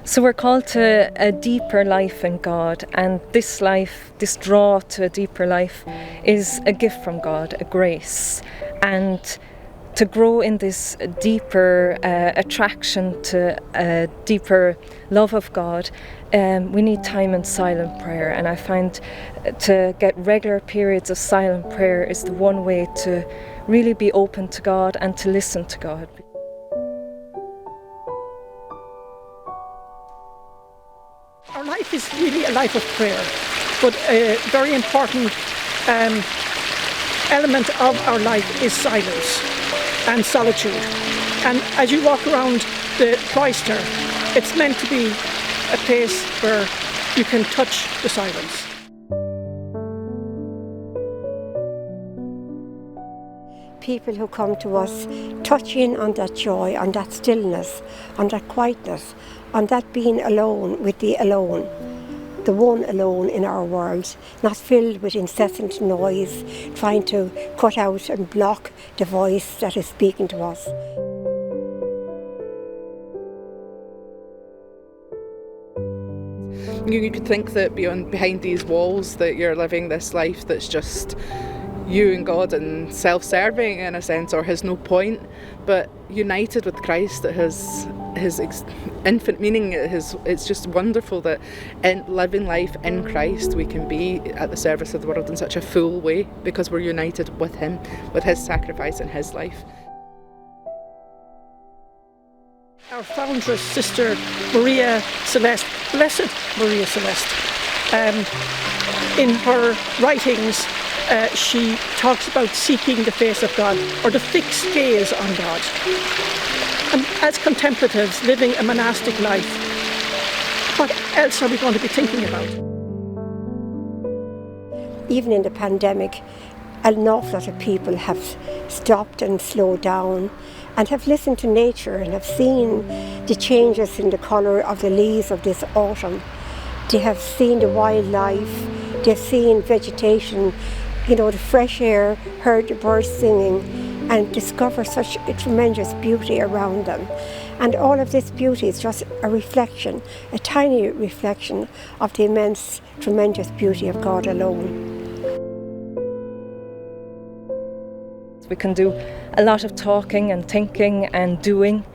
So we're called to a deeper life in God, and this life, this draw to a deeper life, is a gift from God, a grace. And to grow in this deeper attraction to a deeper love of God, we need time in silent prayer. And I find to get regular periods of silent prayer is the one way to really be open to God and to listen to God. Our life is really a life of prayer, but a very important element of our life is silence and solitude. And as you walk around the cloister, it's meant to be a place where you can touch the silence. People who come to us touch in on that joy, on that stillness, on that quietness, on that being alone with the alone, the one alone in our world, not filled with incessant noise, trying to cut out and block the voice that is speaking to us. You could think that behind these walls that you're living this life that's just you and God and self-serving in a sense, or has no point, but united with Christ, that has his infinite meaning. It's just wonderful that in living life in Christ we can be at the service of the world in such a full way because we're united with him, with his sacrifice and his life. Our foundress, Sister Maria Celeste, Blessed Maria Celeste, in her writings she talks about seeking the face of God, or the fixed gaze on God. And as contemplatives living a monastic life, what else are we going to be thinking about? Even in the pandemic, an awful lot of people have stopped and slowed down and have listened to nature and have seen the changes in the colour of the leaves of this autumn. They have seen the wildlife, they've seen vegetation, the fresh air, heard the birds singing, and discover such a tremendous beauty around them. And all of this beauty is just a reflection, a tiny reflection of the immense, tremendous beauty of God alone. We can do a lot of talking and thinking and doing,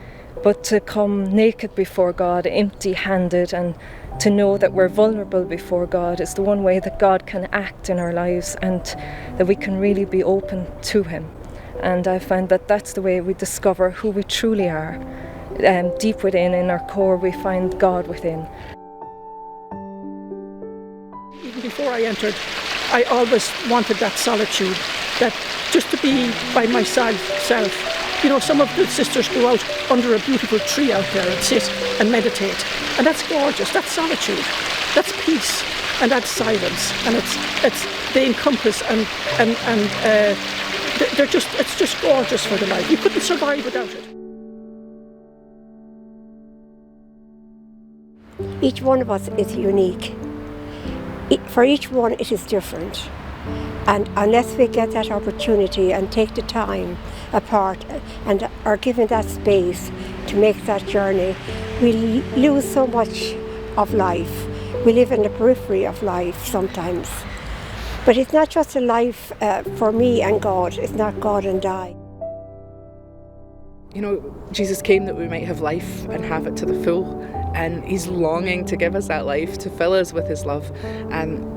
but to come naked before God, empty-handed, and to know that we're vulnerable before God is the one way that God can act in our lives and that we can really be open to him. And I find that that's the way we discover who we truly are. Deep within, in our core, we find God within. Even before I entered, I always wanted that solitude, that just to be by myself. Some of the sisters go out under a beautiful tree out there and sit and meditate. And that's gorgeous, that's solitude, that's peace, and that's silence. And they encompass and it's just gorgeous for the life. You couldn't survive without it. Each one of us is unique. For each one it is different. And unless we get that opportunity and take the time apart and are given that space to make that journey, we lose so much of life. We live in the periphery of life sometimes. But it's not just a life for me and God, it's not God and I. Jesus came that we might have life and have it to the full, and he's longing to give us that life, to fill us with his love. And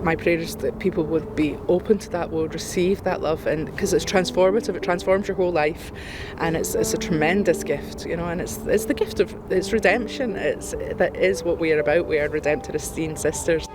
my prayer is that people would be open to that, would receive that love, and because it's transformative, it transforms your whole life, and it's a tremendous gift, and it's the gift of redemption. That is what we are about. We are redemptorist sisters.